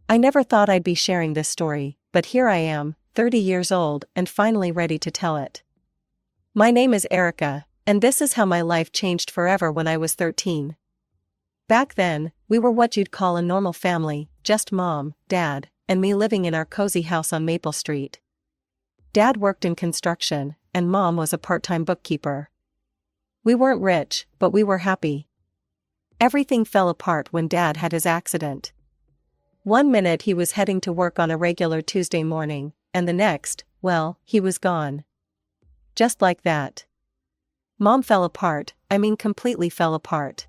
I never thought I'd be sharing this story, but here I am, 30 years old and finally ready to tell it. My name is Erica, and this is how my life changed forever when I was 13. Back then, we were what you'd call a normal family, just mom, dad, and me living in our cozy house on Maple Street. Dad worked in construction, and mom was a part-time bookkeeper. We weren't rich, but we were happy. Everything fell apart when Dad had his accident. One minute he was heading to work on a regular Tuesday morning, and the next, well, he was gone. Just like that. Mom fell apart, completely fell apart.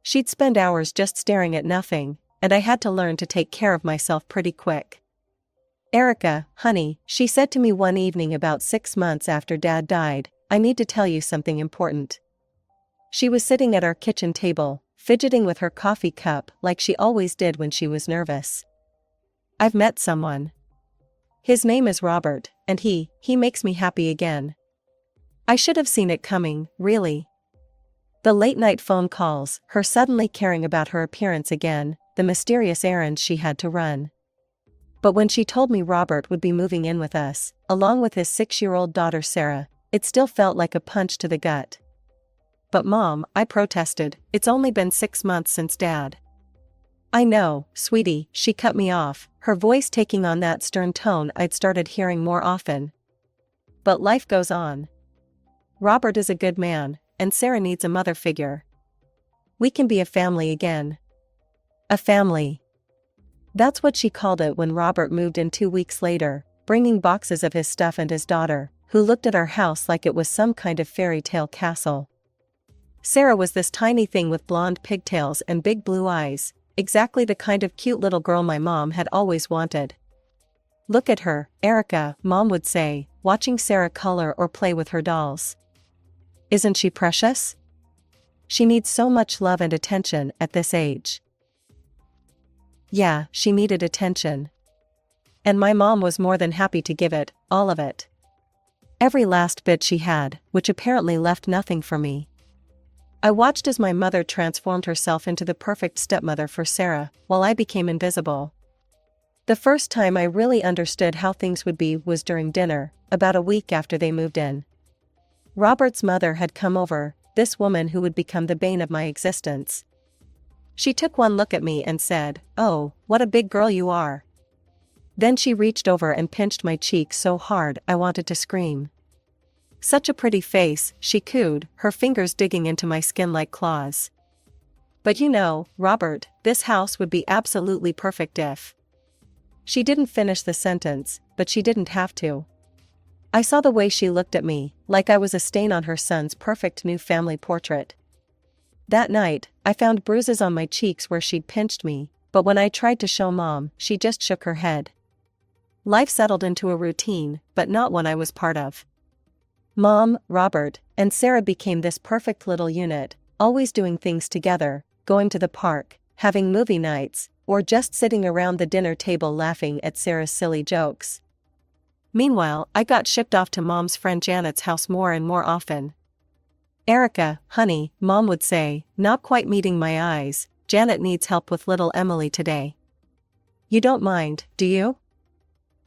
She'd spend hours just staring at nothing, and I had to learn to take care of myself pretty quick. "Erica, honey," she said to me one evening about 6 months after Dad died, "I need to tell you something important." She was sitting at our kitchen table, fidgeting with her coffee cup like she always did when she was nervous. "I've met someone. His name is Robert, and he makes me happy again." I should have seen it coming, really. The late-night phone calls, her suddenly caring about her appearance again, the mysterious errands she had to run. But when she told me Robert would be moving in with us, along with his 6-year-old daughter Sarah, it still felt like a punch to the gut. "But Mom," I protested, "it's only been 6 months since Dad." "I know, sweetie," she cut me off, her voice taking on that stern tone I'd started hearing more often. "But life goes on. Robert is a good man, and Sarah needs a mother figure. We can be a family again." A family. That's what she called it when Robert moved in 2 weeks later, bringing boxes of his stuff and his daughter, who looked at our house like it was some kind of fairy tale castle. Sarah was this tiny thing with blonde pigtails and big blue eyes, exactly the kind of cute little girl my mom had always wanted. "Look at her, Erica," Mom would say, watching Sarah color or play with her dolls. "Isn't she precious? She needs so much love and attention at this age." Yeah, she needed attention. And my mom was more than happy to give it, all of it. Every last bit she had, which apparently left nothing for me. I watched as my mother transformed herself into the perfect stepmother for Sarah, while I became invisible. The first time I really understood how things would be was during dinner, about a week after they moved in. Robert's mother had come over, this woman who would become the bane of my existence. She took one look at me and said, "Oh, what a big girl you are." Then she reached over and pinched my cheek so hard I wanted to scream. "Such a pretty face," she cooed, her fingers digging into my skin like claws. "But you know, Robert, this house would be absolutely perfect if..." She didn't finish the sentence, but she didn't have to. I saw the way she looked at me, like I was a stain on her son's perfect new family portrait. That night, I found bruises on my cheeks where she'd pinched me, but when I tried to show Mom, she just shook her head. Life settled into a routine, but not one I was part of. Mom, Robert, and Sarah became this perfect little unit, always doing things together, going to the park, having movie nights, or just sitting around the dinner table laughing at Sarah's silly jokes. Meanwhile, I got shipped off to Mom's friend Janet's house more and more often. "Erica, honey," Mom would say, not quite meeting my eyes, "Janet needs help with little Emily today. You don't mind, do you?"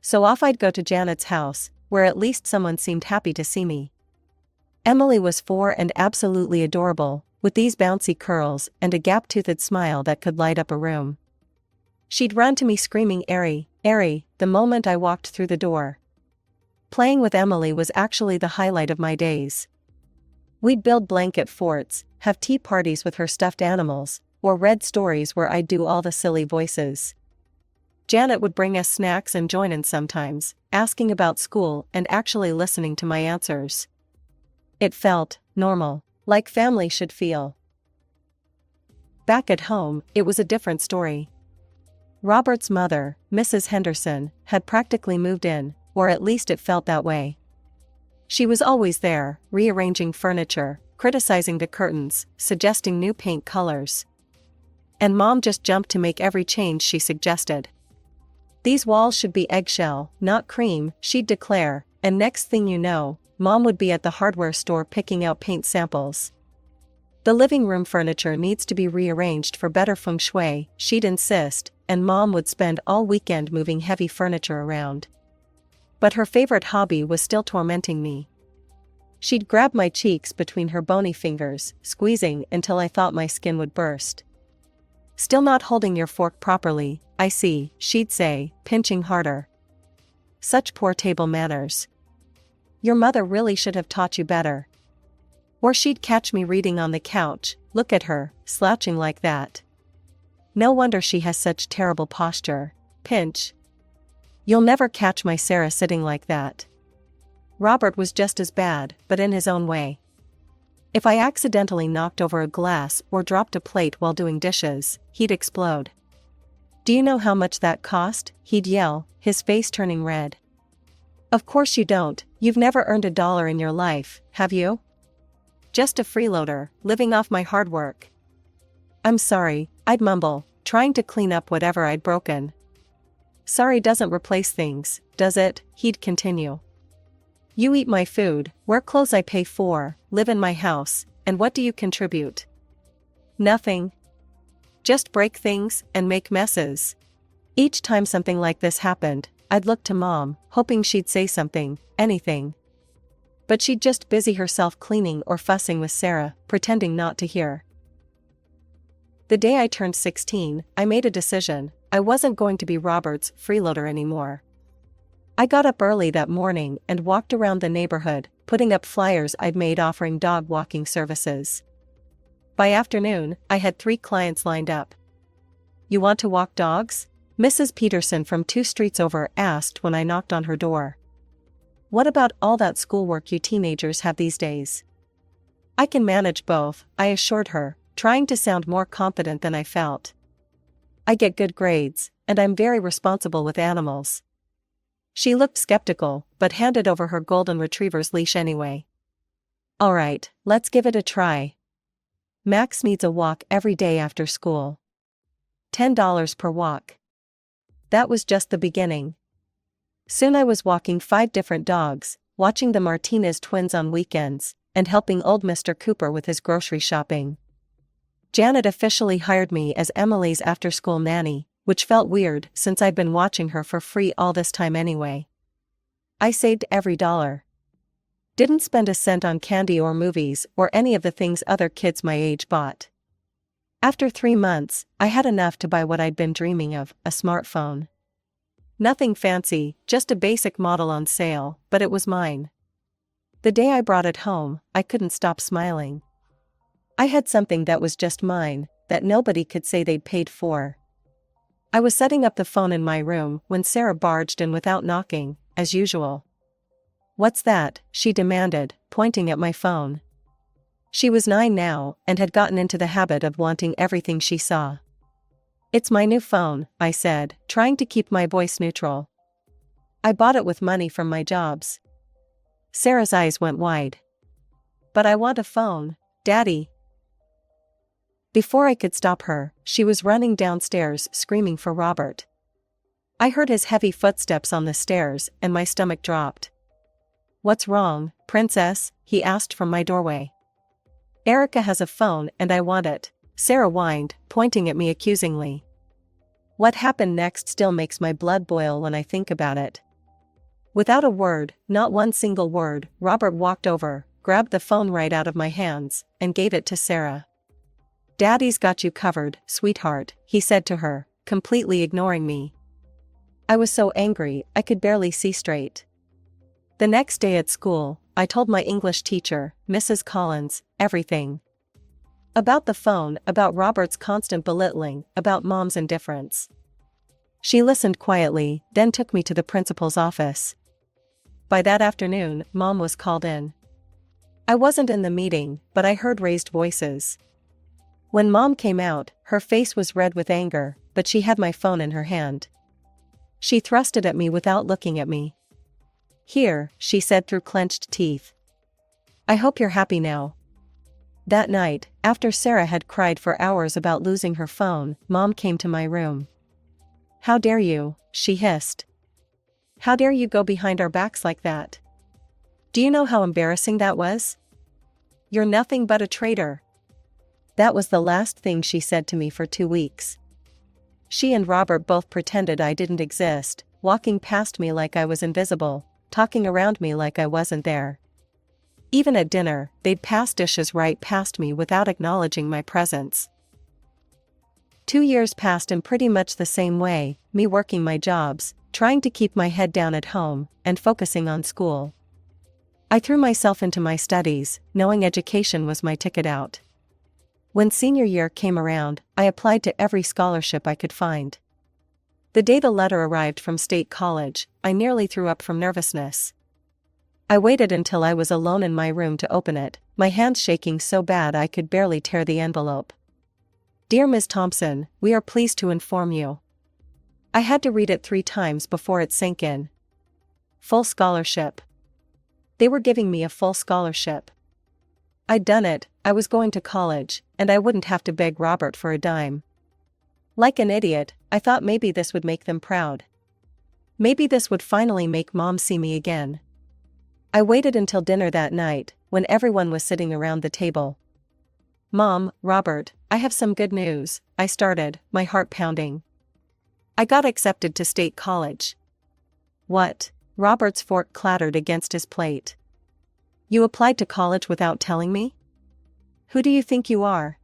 So off I'd go to Janet's house, where at least someone seemed happy to see me. Emily was 4 and absolutely adorable, with these bouncy curls and a gap-toothed smile that could light up a room. She'd run to me screaming "Eri, Eri," the moment I walked through the door. Playing with Emily was actually the highlight of my days. We'd build blanket forts, have tea parties with her stuffed animals, or read stories where I'd do all the silly voices. Janet would bring us snacks and join in sometimes, asking about school and actually listening to my answers. It felt normal, like family should feel. Back at home, it was a different story. Robert's mother, Mrs. Henderson, had practically moved in, or at least it felt that way. She was always there, rearranging furniture, criticizing the curtains, suggesting new paint colors. And Mom just jumped to make every change she suggested. "These walls should be eggshell, not cream," she'd declare, and next thing you know, Mom would be at the hardware store picking out paint samples. The living room furniture needs to be rearranged for better feng shui, she'd insist, and Mom would spend all weekend moving heavy furniture around. But her favorite hobby was still tormenting me. She'd grab my cheeks between her bony fingers, squeezing until I thought my skin would burst. "Still not holding your fork properly, I see," she'd say, pinching harder. "Such poor table manners. Your mother really should have taught you better." Or she'd catch me reading on the couch, "Look at her, slouching like that. No wonder she has such terrible posture." Pinch. "You'll never catch my Sarah sitting like that." Robert was just as bad, but in his own way. If I accidentally knocked over a glass or dropped a plate while doing dishes, he'd explode. "Do you know how much that cost?" he'd yell, his face turning red. "Of course you don't, you've never earned $1 in your life, have you? Just a freeloader, living off my hard work." "I'm sorry," I'd mumble, trying to clean up whatever I'd broken. "Sorry doesn't replace things, does it?" he'd continue. "You eat my food, wear clothes I pay for, live in my house, and what do you contribute? Nothing. Just break things and make messes." Each time something like this happened, I'd look to Mom, hoping she'd say something, anything. But she'd just busy herself cleaning or fussing with Sarah, pretending not to hear. The day I turned 16, I made a decision. I wasn't going to be Robert's freeloader anymore. I got up early that morning and walked around the neighborhood, putting up flyers I'd made offering dog walking services. By afternoon, I had 3 clients lined up. "You want to walk dogs?" Mrs. Peterson from 2 streets over asked when I knocked on her door. "What about all that schoolwork you teenagers have these days?" "I can manage both," I assured her, trying to sound more confident than I felt. "I get good grades, and I'm very responsible with animals." She looked skeptical, but handed over her golden retriever's leash anyway. "All right, let's give it a try. Max needs a walk every day after school. $10 per walk." That was just the beginning. Soon I was walking 5 different dogs, watching the Martinez twins on weekends, and helping old Mr. Cooper with his grocery shopping. Janet officially hired me as Emily's after-school nanny, which felt weird since I'd been watching her for free all this time anyway. I saved every dollar. Didn't spend a cent on candy or movies or any of the things other kids my age bought. After 3 months, I had enough to buy what I'd been dreaming of, a smartphone. Nothing fancy, just a basic model on sale, but it was mine. The day I brought it home, I couldn't stop smiling. I had something that was just mine, that nobody could say they'd paid for. I was setting up the phone in my room when Sarah barged in without knocking, as usual. "What's that?" she demanded, pointing at my phone. She was 9 now, and had gotten into the habit of wanting everything she saw. "It's my new phone," I said, trying to keep my voice neutral. "I bought it with money from my jobs." Sarah's eyes went wide. "But I want a phone, Daddy." Before I could stop her, she was running downstairs screaming for Robert. I heard his heavy footsteps on the stairs and my stomach dropped. "What's wrong, Princess?" he asked from my doorway. "Erica has a phone and I want it," Sarah whined, pointing at me accusingly. What happened next still makes my blood boil when I think about it. Without a word, not one single word, Robert walked over, grabbed the phone right out of my hands, and gave it to Sarah. "Daddy's got you covered, sweetheart," he said to her, completely ignoring me. I was so angry, I could barely see straight. The next day at school, I told my English teacher, Mrs. Collins, everything. About the phone, about Robert's constant belittling, about Mom's indifference. She listened quietly, then took me to the principal's office. By that afternoon, Mom was called in. I wasn't in the meeting, but I heard raised voices. When Mom came out, her face was red with anger, but she had my phone in her hand. She thrust it at me without looking at me. "Here," she said through clenched teeth. "I hope you're happy now." That night, after Sarah had cried for hours about losing her phone, Mom came to my room. "How dare you," she hissed. "How dare you go behind our backs like that? Do you know how embarrassing that was? You're nothing but a traitor." That was the last thing she said to me for 2 weeks. She and Robert both pretended I didn't exist, walking past me like I was invisible, talking around me like I wasn't there. Even at dinner, they'd pass dishes right past me without acknowledging my presence. 2 years passed in pretty much the same way, me working my jobs, trying to keep my head down at home, and focusing on school. I threw myself into my studies, knowing education was my ticket out. When senior year came around, I applied to every scholarship I could find. The day the letter arrived from State College, I nearly threw up from nervousness. I waited until I was alone in my room to open it, my hands shaking so bad I could barely tear the envelope. "Dear Ms. Thompson, we are pleased to inform you." I had to read it 3 times before it sank in. Full scholarship. They were giving me a full scholarship. I'd done it, I was going to college, and I wouldn't have to beg Robert for a dime. Like an idiot, I thought maybe this would make them proud. Maybe this would finally make Mom see me again. I waited until dinner that night, when everyone was sitting around the table. "Mom, Robert, I have some good news," I started, my heart pounding. "I got accepted to State College." "What?" Robert's fork clattered against his plate. "You applied to college without telling me? Who do you think you are?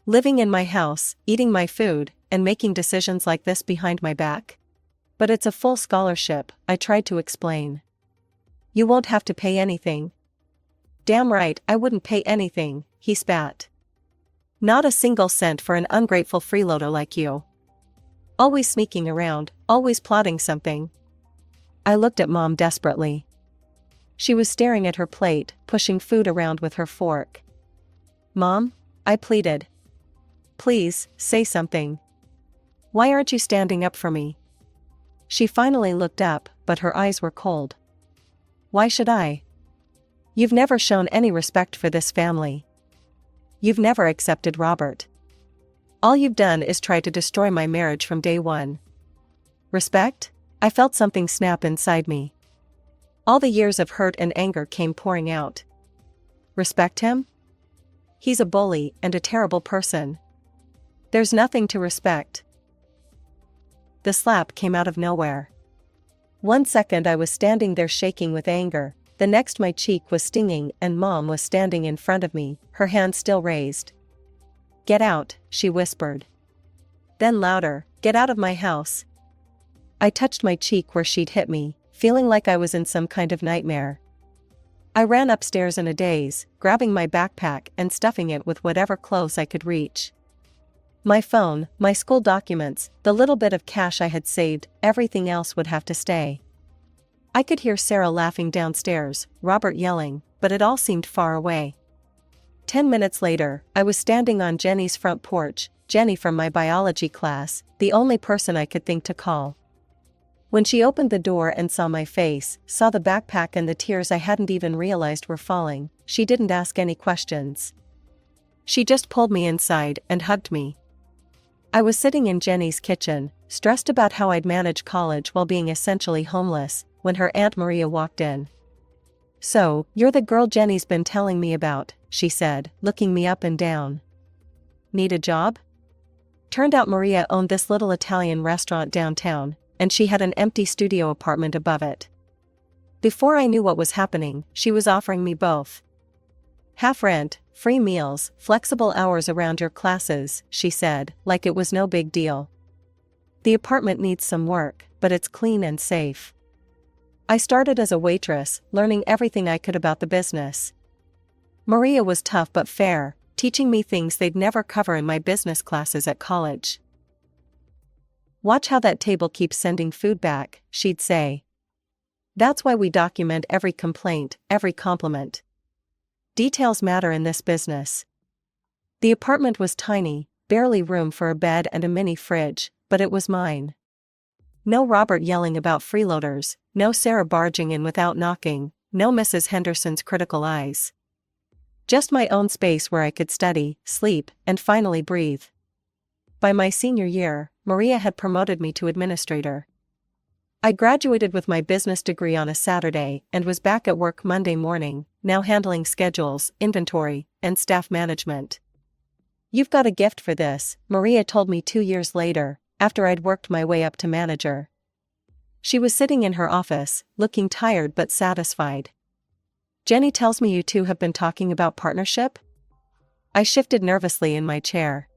Living in my house, eating my food, and making decisions like this behind my back? But it's a full scholarship," I tried to explain. "You won't have to pay anything." "Damn right, I wouldn't pay anything," he spat. "Not a single cent for an ungrateful freeloader like you. Always sneaking around, always plotting something." I looked at Mom desperately. She was staring at her plate, pushing food around with her fork. "Mom?" I pleaded. "Please, say something. Why aren't you standing up for me?" She finally looked up, but her eyes were cold. "Why should I? You've never shown any respect for this family. You've never accepted Robert. All you've done is try to destroy my marriage from day one." Respect? I felt something snap inside me. All the years of hurt and anger came pouring out. Respect him? He's a bully and a terrible person. There's nothing to respect. The slap came out of nowhere. 1 second I was standing there shaking with anger, the next my cheek was stinging and Mom was standing in front of me, her hand still raised. "Get out," she whispered. Then louder, "Get out of my house." I touched my cheek where she'd hit me, feeling like I was in some kind of nightmare. I ran upstairs in a daze, grabbing my backpack and stuffing it with whatever clothes I could reach. My phone, my school documents, the little bit of cash I had saved, everything else would have to stay. I could hear Sarah laughing downstairs, Robert yelling, but it all seemed far away. 10 minutes later, I was standing on Jenny's front porch, Jenny from my biology class, the only person I could think to call. When she opened the door and saw my face, saw the backpack and the tears I hadn't even realized were falling, she didn't ask any questions. She just pulled me inside and hugged me. I was sitting in Jenny's kitchen, stressed about how I'd manage college while being essentially homeless, when her Aunt Maria walked in. "So, you're the girl Jenny's been telling me about," she said, looking me up and down. "Need a job?" Turned out Maria owned this little Italian restaurant downtown, and she had an empty studio apartment above it. Before I knew what was happening, she was offering me both. "Half rent, free meals, flexible hours around your classes," she said, like it was no big deal. "The apartment needs some work, but it's clean and safe." I started as a waitress, learning everything I could about the business. Maria was tough but fair, teaching me things they'd never cover in my business classes at college. "Watch how that table keeps sending food back," she'd say. "That's why we document every complaint, every compliment. Details matter in this business." The apartment was tiny, barely room for a bed and a mini fridge, but it was mine. No Robert yelling about freeloaders, no Sarah barging in without knocking, no Mrs. Henderson's critical eyes. Just my own space where I could study, sleep, and finally breathe. By my senior year, Maria had promoted me to administrator. I graduated with my business degree on a Saturday and was back at work Monday morning, now handling schedules, inventory, and staff management. "You've got a gift for this," Maria told me 2 years later, after I'd worked my way up to manager. She was sitting in her office, looking tired but satisfied. "Jenny tells me you two have been talking about partnership?" I shifted nervously in my chair.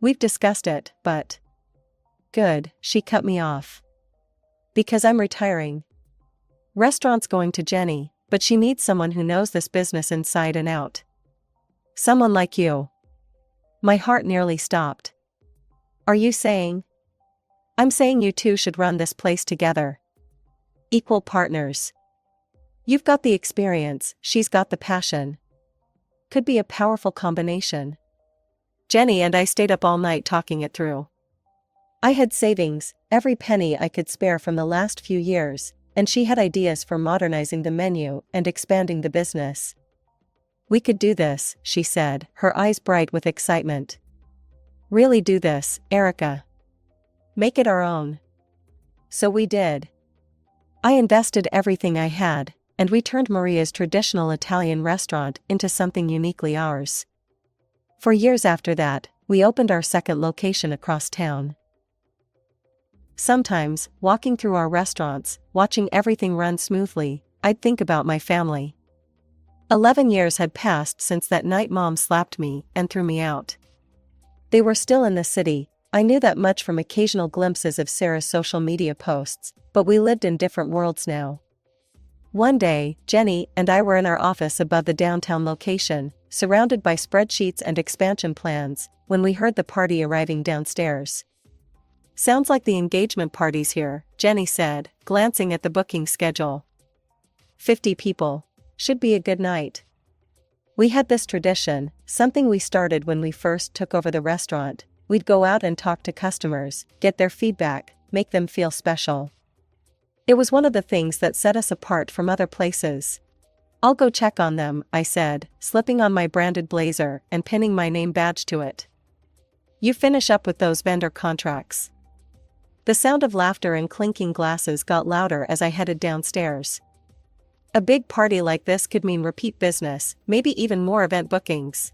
"We've discussed it, but..." "Good," she cut me off. "Because I'm retiring. Restaurant's going to Jenny, but she needs someone who knows this business inside and out. Someone like you." My heart nearly stopped. "Are you saying..." "I'm saying you two should run this place together. Equal partners. You've got the experience, she's got the passion. Could be a powerful combination." Jenny and I stayed up all night talking it through. I had savings, every penny I could spare from the last few years, and she had ideas for modernizing the menu and expanding the business. "We could do this," she said, her eyes bright with excitement. "Really do this, Erica. Make it our own." So we did. I invested everything I had, and we turned Maria's traditional Italian restaurant into something uniquely ours. For years after that, we opened our second location across town. Sometimes, walking through our restaurants, watching everything run smoothly, I'd think about my family. 11 years had passed since that night Mom slapped me and threw me out. They were still in the city. I knew that much from occasional glimpses of Sarah's social media posts, but we lived in different worlds now. One day, Jenny and I were in our office above the downtown location, surrounded by spreadsheets and expansion plans, when we heard the party arriving downstairs. "Sounds like the engagement party's here," Jenny said, glancing at the booking schedule. 50 people. Should be a good night." We had this tradition, something we started when we first took over the restaurant. We'd go out and talk to customers, get their feedback, make them feel special. It was one of the things that set us apart from other places. "I'll go check on them," I said, slipping on my branded blazer and pinning my name badge to it. "You finish up with those vendor contracts." The sound of laughter and clinking glasses got louder as I headed downstairs. A big party like this could mean repeat business, maybe even more event bookings.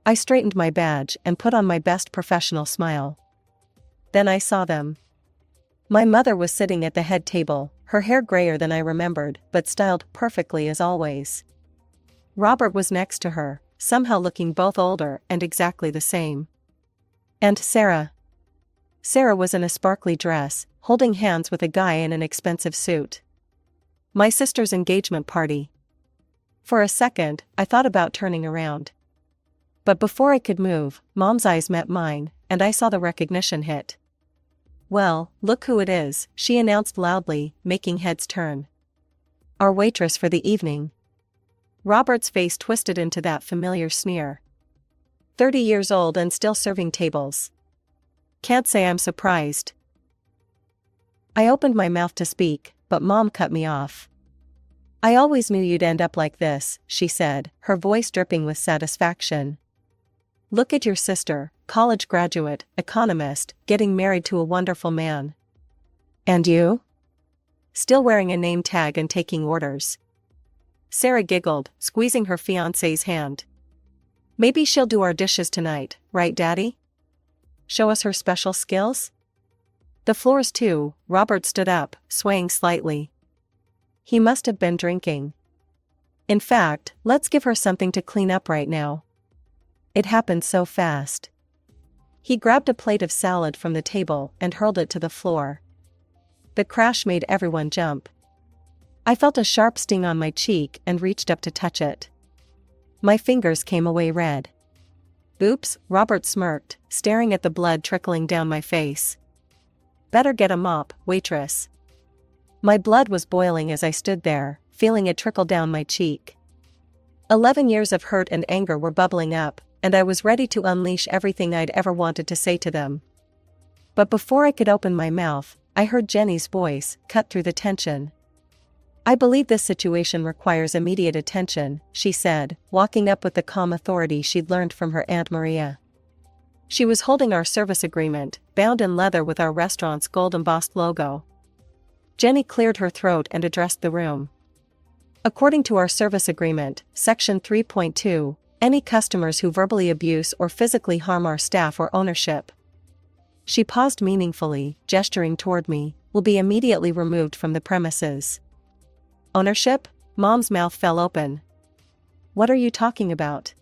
I straightened my badge and put on my best professional smile. Then I saw them. My mother was sitting at the head table, her hair grayer than I remembered, but styled perfectly as always. Robert was next to her, somehow looking both older and exactly the same. And Sarah. Sarah was in a sparkly dress, holding hands with a guy in an expensive suit. My sister's engagement party. For a second, I thought about turning around. But before I could move, Mom's eyes met mine, and I saw the recognition hit. "Well, look who it is," she announced loudly, making heads turn. "Our waitress for the evening." Robert's face twisted into that familiar sneer. 30 years old and still serving tables. Can't say I'm surprised. I opened my mouth to speak, but Mom cut me off. "I always knew you'd end up like this," she said, her voice dripping with satisfaction. "Look at your sister, college graduate, economist, getting married to a wonderful man. And you? Still wearing a name tag and taking orders." Sarah giggled, squeezing her fiancé's hand. "Maybe she'll do our dishes tonight, right, Daddy? Show us her special skills?" "The floors too." Robert stood up, swaying slightly. He must have been drinking. "In fact, let's give her something to clean up right now." It happened so fast. He grabbed a plate of salad from the table and hurled it to the floor. The crash made everyone jump. I felt a sharp sting on my cheek and reached up to touch it. My fingers came away red. "Oops," Robert smirked, staring at the blood trickling down my face. "Better get a mop, waitress." My blood was boiling as I stood there, feeling it trickle down my cheek. 11 years of hurt and anger were bubbling up, and I was ready to unleash everything I'd ever wanted to say to them. But before I could open my mouth, I heard Jenny's voice cut through the tension. "I believe this situation requires immediate attention," she said, walking up with the calm authority she'd learned from her Aunt Maria. She was holding our service agreement, bound in leather with our restaurant's gold-embossed logo. Jenny cleared her throat and addressed the room. "According to our service agreement, Section 3.2, Any customers who verbally abuse or physically harm our staff or ownership. She paused meaningfully, gesturing toward me, will be immediately removed from the premises. Ownership? Mom's mouth fell open. What are you talking about?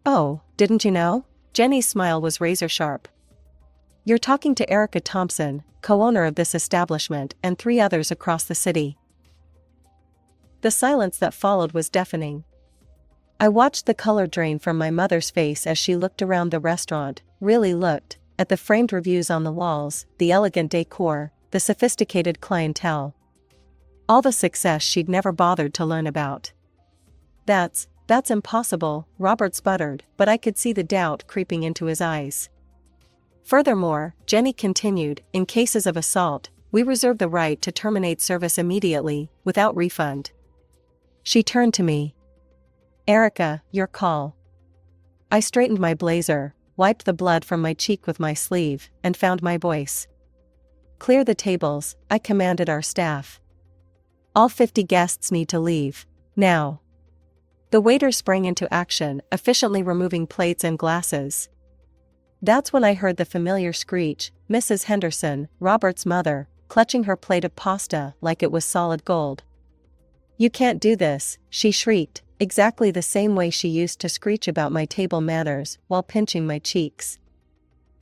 Oh, didn't you know? Jenny's smile was razor sharp. You're talking to Erica Thompson, co-owner of this establishment, and 3 others across the city. The silence that followed was deafening. I watched the color drain from my mother's face as she looked around the restaurant, really looked, at the framed reviews on the walls, the elegant decor, the sophisticated clientele. All the success she'd never bothered to learn about. That's impossible, Robert sputtered, but I could see the doubt creeping into his eyes. Furthermore, Jenny continued, in cases of assault, we reserve the right to terminate service immediately, without refund. She turned to me. Erica, your call. I straightened my blazer, wiped the blood from my cheek with my sleeve, and found my voice. Clear the tables, I commanded our staff. All 50 guests need to leave, now. The waiter sprang into action, efficiently removing plates and glasses. That's when I heard the familiar screech, Mrs. Henderson, Robert's mother, clutching her plate of pasta like it was solid gold. You can't do this, she shrieked, exactly the same way she used to screech about my table manners while pinching my cheeks.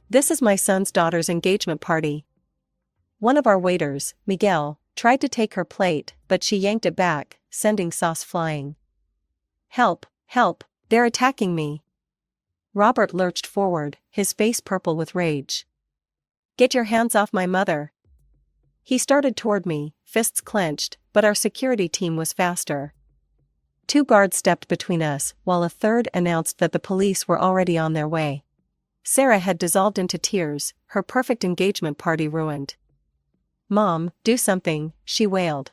This is my son's daughter's engagement party. One of our waiters, Miguel, tried to take her plate, but she yanked it back, sending sauce flying. Help, help, they're attacking me. Robert lurched forward, his face purple with rage. Get your hands off my mother. He started toward me, fists clenched, but our security team was faster. 2 guards stepped between us, while a third announced that the police were already on their way. Sarah had dissolved into tears, her perfect engagement party ruined. Mom, do something, she wailed.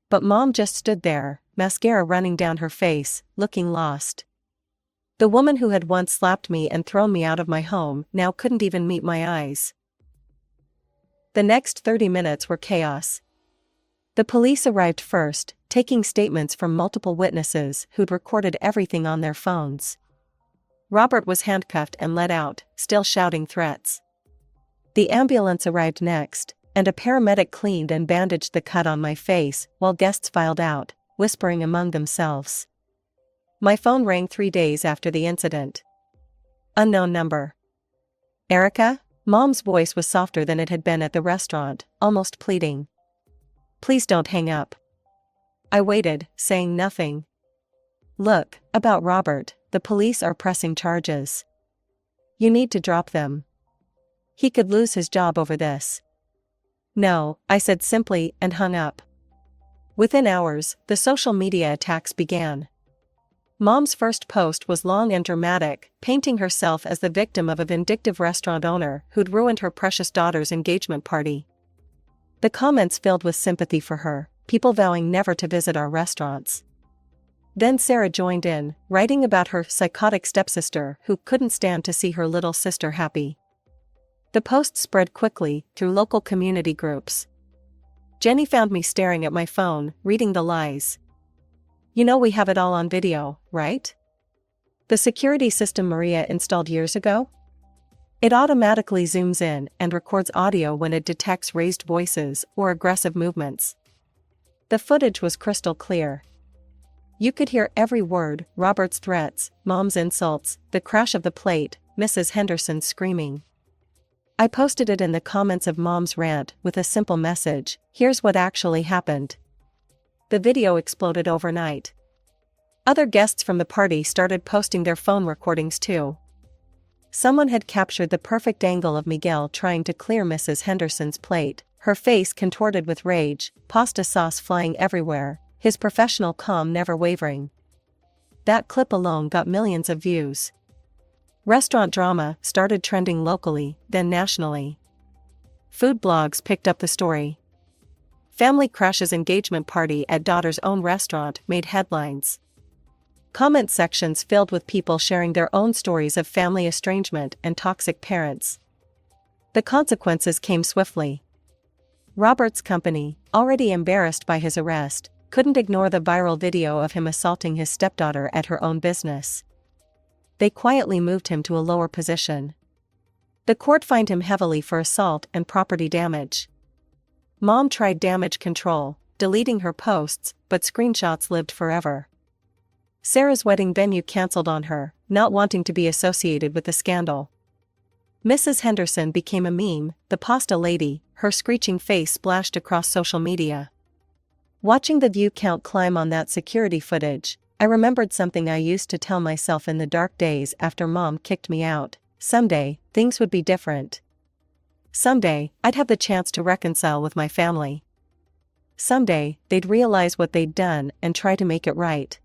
But Mom just stood there, mascara running down her face, looking lost. The woman who had once slapped me and thrown me out of my home now couldn't even meet my eyes. The next 30 minutes were chaos. The police arrived first, taking statements from multiple witnesses who'd recorded everything on their phones. Robert was handcuffed and let out, still shouting threats. The ambulance arrived next, and a paramedic cleaned and bandaged the cut on my face while guests filed out, whispering among themselves. My phone rang 3 days after the incident. Unknown number. Erica? Mom's voice was softer than it had been at the restaurant, almost pleading. Please don't hang up. I waited, saying nothing. Look, about Robert, the police are pressing charges. You need to drop them. He could lose his job over this. No, I said simply and hung up. Within hours, the social media attacks began. Mom's first post was long and dramatic, painting herself as the victim of a vindictive restaurant owner who'd ruined her precious daughter's engagement party. The comments filled with sympathy for her, people vowing never to visit our restaurants. Then Sarah joined in, writing about her psychotic stepsister who couldn't stand to see her little sister happy. The post spread quickly through local community groups. Jenny found me staring at my phone, reading the lies. You know we have it all on video, right? The security system Maria installed years ago? It automatically zooms in and records audio when it detects raised voices or aggressive movements. The footage was crystal clear. You could hear every word, Robert's threats, Mom's insults, the crash of the plate, Mrs. Henderson screaming. I posted it in the comments of Mom's rant with a simple message, here's what actually happened. The video exploded overnight. Other guests from the party started posting their phone recordings too. Someone had captured the perfect angle of Miguel trying to clear Mrs. Henderson's plate, her face contorted with rage, pasta sauce flying everywhere, his professional calm never wavering. That clip alone got millions of views. Restaurant drama started trending locally, then nationally. Food blogs picked up the story. Family crashes engagement party at daughter's own restaurant made headlines. Comment sections filled with people sharing their own stories of family estrangement and toxic parents. The consequences came swiftly. Robert's company, already embarrassed by his arrest, couldn't ignore the viral video of him assaulting his stepdaughter at her own business. they quietly moved him to a lower position. The court fined him heavily for assault and property damage. Mom tried damage control, deleting her posts, but screenshots lived forever. Sarah's wedding venue canceled on her, not wanting to be associated with the scandal. Mrs. Henderson became a meme, the pasta lady, her screeching face splashed across social media. Watching the view count climb on that security footage, I remembered something I used to tell myself in the dark days after Mom kicked me out: someday, things would be different. Someday, I'd have the chance to reconcile with my family. Someday, they'd realize what they'd done and try to make it right.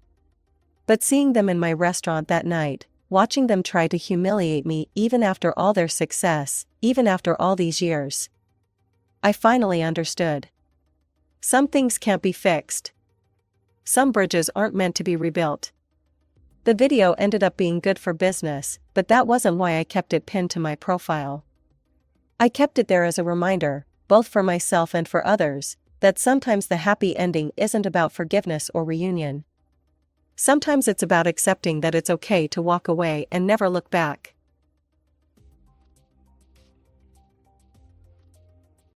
But seeing them in my restaurant that night, watching them try to humiliate me even after all their success, even after all these years, I finally understood. Some things can't be fixed. Some bridges aren't meant to be rebuilt. The video ended up being good for business, but that wasn't why I kept it pinned to my profile. I kept it there as a reminder, both for myself and for others, that sometimes the happy ending isn't about forgiveness or reunion. Sometimes it's about accepting that it's okay to walk away and never look back.